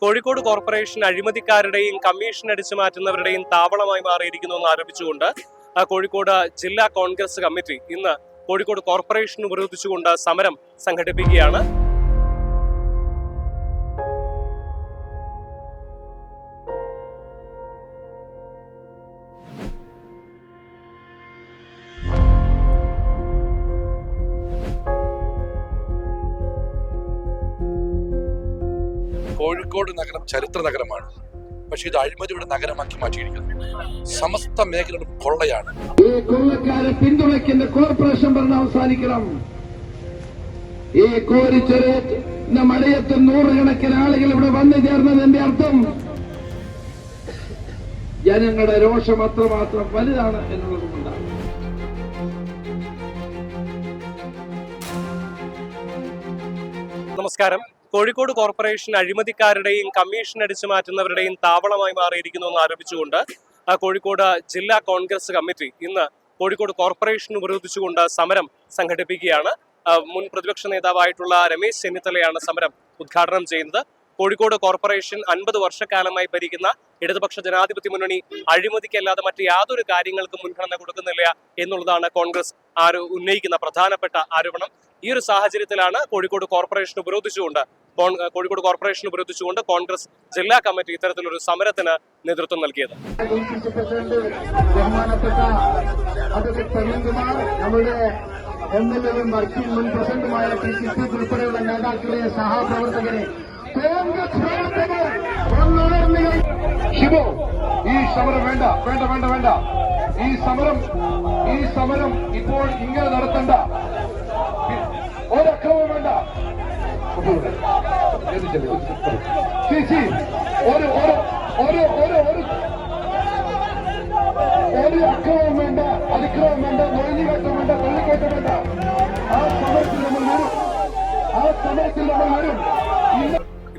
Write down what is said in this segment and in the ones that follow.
Kozhikode corporation അഴിമതിക്കാരുടെയും commission അടിച്ചു മാറ്റുന്നവരുടെയും താവളമായി മാറിയിരിക്കുന്നു എന്ന് ആരോപിച്ചുകൊണ്ട് കോഴിക്കോട് ജില്ലാ കോൺഗ്രസ് കമ്മിറ്റി ഇന്ന് കോഴിക്കോട് കോർപ്പറേഷൻ ഉപരോധിച്ചുകൊണ്ട് സമരം സംഘടിപ്പിക്കുകയാണ്. കോഴിക്കോട് നഗരം ചരിത്ര നഗരമാണ്. പക്ഷെ ഇത് അഴിമതിയുടെ നഗരമാക്കി മാറ്റിയിരിക്കുന്നു. സമസ്ത മേഖലകളും കൊള്ളയാണ്. ഈ കൊള്ളക്കാരെ പിന്തുണയ്ക്കുന്ന കോർപ്പറേഷൻ ഭരണം അവസാനിക്കണം. ഈ കോരിച്ചൊരു മഴയത്ത് നൂറുകണക്കിന് ആളുകൾ ഇവിടെ വന്നു ചേർന്നതിന്റെ അർത്ഥം ജനങ്ങളുടെ രോഷം അത്രമാത്രം വലുതാണ് എന്നുള്ളത് കൊണ്ടാണ്. നമസ്കാരം. കോഴിക്കോട് കോർപ്പറേഷൻ അഴിമതിക്കാരുടെയും കമ്മീഷൻ അടിച്ചു മാറ്റുന്നവരുടെയും താവളമായി മാറിയിരിക്കുന്നു എന്ന് ആരോപിച്ചുകൊണ്ട് കോഴിക്കോട് ജില്ലാ കോൺഗ്രസ് കമ്മിറ്റി ഇന്ന് കോഴിക്കോട് കോർപ്പറേഷൻ ഉപരോധിച്ചുകൊണ്ട് സമരം സംഘടിപ്പിക്കുകയാണ്. മുൻ പ്രതിപക്ഷ നേതാവായിട്ടുള്ള രമേശ് ചെന്നിത്തലയാണ് സമരം ഉദ്ഘാടനം ചെയ്യുന്നത്. കോഴിക്കോട് കോർപ്പറേഷൻ 50 വർഷക്കാലമായി ഭരിക്കുന്ന ഇടതുപക്ഷ ജനാധിപത്യ മുന്നണി അഴിമതിക്കല്ലാതെ മറ്റ് യാതൊരു കാര്യങ്ങൾക്കും മുൻഗണന കൊടുക്കുന്നില്ല എന്നുള്ളതാണ് കോൺഗ്രസ് ഉന്നയിക്കുന്ന പ്രധാനപ്പെട്ട ആരോപണം. ഈ ഒരു സാഹചര്യത്തിലാണ് കോഴിക്കോട് കോർപ്പറേഷൻ ഉപരോധിച്ചുകൊണ്ട് കോൺഗ്രസ് ജില്ലാ കമ്മിറ്റി ഇത്തരത്തിലൊരു സമരത്തിന് നേതൃത്വം നൽകിയത്. എംഎൽഎയും വർക്കിംഗ് മുൻ പ്രസിഡന്റുമായ ഉൾപ്പെടെയുള്ള നേതാക്കളെ സഹപ്രവർത്തകരെ ഷിബോ, ഈ സമരം വേണ്ട വേണ്ട വേണ്ട വേണ്ട ഈ സമരം ഇപ്പോൾ ഇങ്ങനെ നടത്തണ്ട. ഒരക്രമം വേണ്ട. ഒരു അക്രമം വേണ്ട, അതിക്രമം വേണ്ട, നുഴഞ്ഞുകയറ്റം വേണ്ട, തള്ളിക്കയറ്റം വേണ്ട. ആ സമരത്തിൽ നമ്മൾ വരും.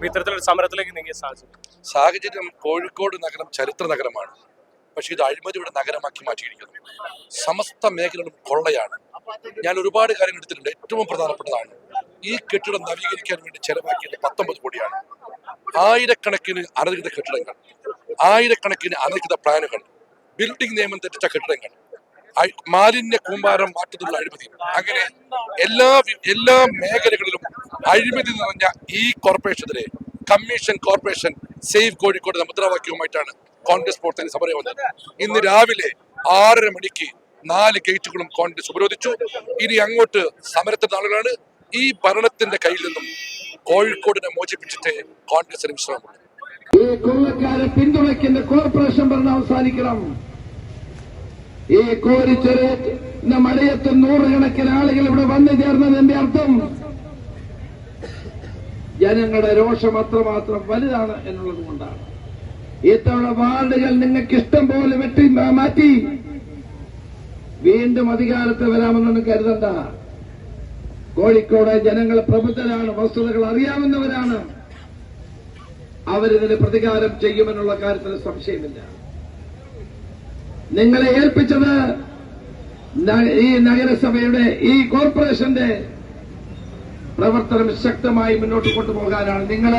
ഇത്തരത്തിലൊരു സമരത്തിലേക്ക് നീങ്ങിയ സാഹചര്യം കോഴിക്കോട് നഗരം ചരിത്ര നഗരമാണ്. പക്ഷെ ഇത് അഴിമതിയുടെ നഗരമാക്കി മാറ്റിയിരിക്കുന്നു. സമസ്ത മേഖലകളും കൊള്ളയാണ്. ഞാൻ ഒരുപാട് കാര്യങ്ങൾ എടുത്തിട്ടുണ്ട്. ഏറ്റവും പ്രധാനപ്പെട്ടതാണ് ഈ കെട്ടിടം നവീകരിക്കാൻ വേണ്ടി ചെലവാക്കിയത് 19 കോടിയാണ്. ആയിരക്കണക്കിന് അനധികൃത കെട്ടിടങ്ങൾ, ആയിരക്കണക്കിന് അനധികൃത പ്ലാനുകൾ, ബിൽഡിംഗ് നിയമം തെറ്റിച്ച കെട്ടിടങ്ങൾ, മാലിന്യ കൂമ്പാരം മാറ്റുന്നുള്ള അഴിമതി, അങ്ങനെ എല്ലാ മേഖലകളിലും അഴിമതി നിറഞ്ഞ ഈ കോർപ്പറേഷനെതിരെ കമ്മീഷൻ കോർപ്പറേഷൻ സേവ് കോഴിക്കോട് എന്ന മുദ്രാവാക്യവുമായിട്ടാണ് കോൺഗ്രസ് പ്രവർത്തകർ സമരം വന്നത്. ഇന്ന് രാവിലെ 6:30 മണിക്ക് 4 ഗേറ്റുകളും കോൺഗ്രസ് ഉപരോധിച്ചു. ഇനി അങ്ങോട്ട് സമരത്തിന്റെ ആളുകളാണ്. ഈ ഭരണത്തിന്റെ കയ്യിൽ നിന്നും കോഴിക്കോടിനെ മോചിപ്പിച്ചിട്ട് കോൺഗ്രസിന് വിശ്രമമുണ്ട്. ഈ കൊള്ളക്കാരെ പിന്തുണയ്ക്കുന്ന കോർപ്പറേഷൻ ഭരണം അവസാനിക്കണം. ഈ കോരിച്ചൊരു മഴയത്ത് നൂറുകണക്കിന് ആളുകൾ ഇവിടെ വന്നു ചേർന്നതിന്റെ അർത്ഥം ജനങ്ങളുടെ രോഷം അത്രമാത്രം വലുതാണ് എന്നുള്ളത് കൊണ്ടാണ്. ഇത്തവണ വാർഡുകൾ നിങ്ങൾക്ക് ഇഷ്ടം പോലെ മാറ്റി വീണ്ടും അധികാരത്തിൽ വരാമെന്നൊന്നും കരുതണ്ട. കോഴിക്കോട് ജനങ്ങൾ പ്രബുദ്ധരാണ്, വസ്തുതകൾ അറിയാവുന്നവരാണ്. അവരിതിന് പ്രതികാരം ചെയ്യുമെന്നുള്ള കാര്യത്തിൽ സംശയമില്ല. നിങ്ങളെ ഏൽപ്പിച്ചത് ഈ നഗരസഭയുടെ ഈ കോർപ്പറേഷന്റെ പ്രവർത്തനം ശക്തമായി മുന്നോട്ട് കൊണ്ടുപോകാനാണ്. നിങ്ങൾ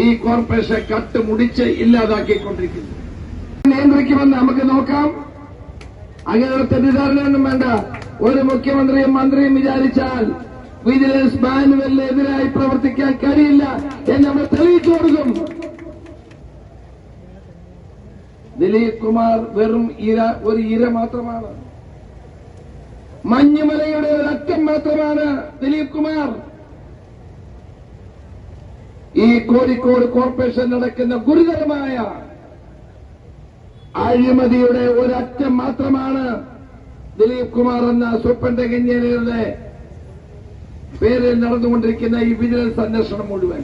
ഈ കോർപ്പറേഷൻ കട്ടുമുടിച്ച് ഇല്ലാതാക്കിക്കൊണ്ടിരിക്കുന്നു. നിയന്ത്രിക്കുമെന്ന് നമുക്ക് നോക്കാം. അങ്ങനെ തെറ്റിദ്ധാരണയൊന്നും വേണ്ട. ഒരു മുഖ്യമന്ത്രിയും മന്ത്രിയും വിചാരിച്ചാൽ വിജിലൻസ് മാനുവലിനെതിരായി പ്രവർത്തിക്കാൻ കഴിയില്ല എന്ന് നമ്മൾ തെളിയിച്ചു കൊടുക്കും. ദിലീപ് കുമാർ വെറും ഒരു ഇര മാത്രമാണ്. മഞ്ഞുമലയുടെ ഒരറ്റം മാത്രമാണ് ദിലീപ് കുമാർ. ഈ കോഴിക്കോട് കോർപ്പറേഷൻ നടക്കുന്ന ഗുരുതരമായ അഴിമതിയുടെ ഒരറ്റം മാത്രമാണ് ദിലീപ് കുമാർ എന്ന സൂപ്രണ്ട് എഞ്ചിനീയറുടെ പേരിൽ നടന്നുകൊണ്ടിരിക്കുന്ന ഈ വിജിലൻസ് അന്വേഷണം മുഴുവൻ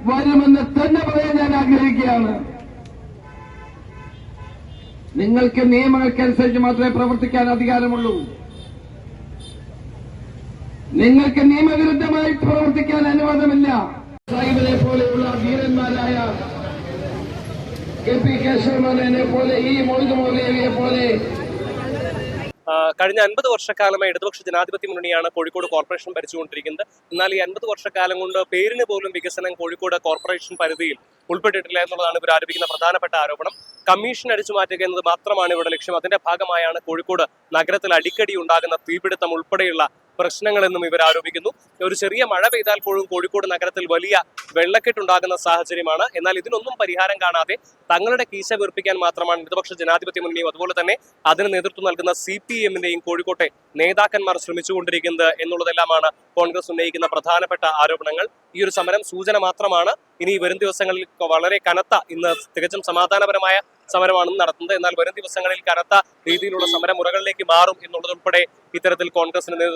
വരുമെന്ന് തന്നെ പറയാൻ ഞാൻ ആഗ്രഹിക്കുകയാണ്. നിങ്ങൾക്ക് നിയമങ്ങൾക്കനുസരിച്ച് മാത്രമേ പ്രവർത്തിക്കാൻ അധികാരമുള്ളൂ. നിങ്ങൾക്ക് നിയമവിരുദ്ധമായി പ്രവർത്തിക്കാൻ അനുവാദമില്ല. സാഹിബിനെ പോലെയുള്ള ധീരന്മാരായ കെ പി കേശവനെ പോലെ ഈ മൊയ്തു മൗലവിയെ പോലെ കഴിഞ്ഞ 50 വർഷക്കാലമായി ഇടതുപക്ഷ ജനാധിപത്യ മുന്നണിയാണ് കോഴിക്കോട് കോർപ്പറേഷൻ ഭരിച്ചുകൊണ്ടിരിക്കുന്നത്. എന്നാൽ ഈ 50 വർഷക്കാലം കൊണ്ട് പേരിന് പോലും വികസനം കോഴിക്കോട് കോർപ്പറേഷൻ പരിധിയിൽ ഉൾപ്പെട്ടിട്ടില്ല എന്നുള്ളതാണ് ഇവർ ആരോപിക്കുന്ന പ്രധാനപ്പെട്ട ആരോപണം. കമ്മീഷൻ അടിച്ചു മാറ്റുക എന്നത് മാത്രമാണ് ഇവിടെ ലക്ഷ്യം. അതിന്റെ ഭാഗമായാണ് കോഴിക്കോട് നഗരത്തിൽ അടിക്കടി ഉണ്ടാകുന്ന തീപിടുത്തം ഉൾപ്പെടെയുള്ള പ്രശ്നങ്ങളെന്നും ഇവർ ആരോപിക്കുന്നു. ഒരു ചെറിയ മഴ പെയ്താൽ പോലും കോഴിക്കോട് നഗരത്തിൽ വലിയ വെള്ളക്കെട്ടുണ്ടാകുന്ന സാഹചര്യമാണ്. എന്നാൽ ഇതിനൊന്നും പരിഹാരം കാണാതെ തങ്ങളുടെ കീശ വീർപ്പിക്കാൻ മാത്രമാണ് ഇടതുപക്ഷ ജനാധിപത്യ മുന്നണിയും അതുപോലെ തന്നെ അതിന് നേതൃത്വം നൽകുന്ന CPM-ന്റെയും കോഴിക്കോട്ടെ നേതാക്കന്മാർ ശ്രമിച്ചുകൊണ്ടിരിക്കുന്നത് എന്നുള്ളതെല്ലാമാണ് കോൺഗ്രസ് ഉന്നയിക്കുന്ന പ്രധാനപ്പെട്ട ആരോപണങ്ങൾ. ഈ ഒരു സമരം സൂചന മാത്രമാണ്. ഇനി വരും ദിവസങ്ങളിൽ വളരെ കനത്ത, ഇന്ന് തികച്ചും സമാധാനപരമായ സമരമാണ് നടത്തുന്നത്. എന്നാൽ വരും ദിവസങ്ങളിൽ കനത്ത രീതിയിലുള്ള സമരമുറകളിലേക്ക് മാറും എന്നുള്ളതുൾപ്പെടെ ഇത്തരത്തിൽ കോൺഗ്രസിന്റെ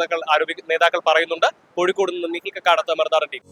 നേതാക്കൾ പറയുന്നുണ്ട്. കോഴിക്കോട് നിന്ന് നിഖിൽ കക്കാടത്ത്, മറുനാടൻ TV.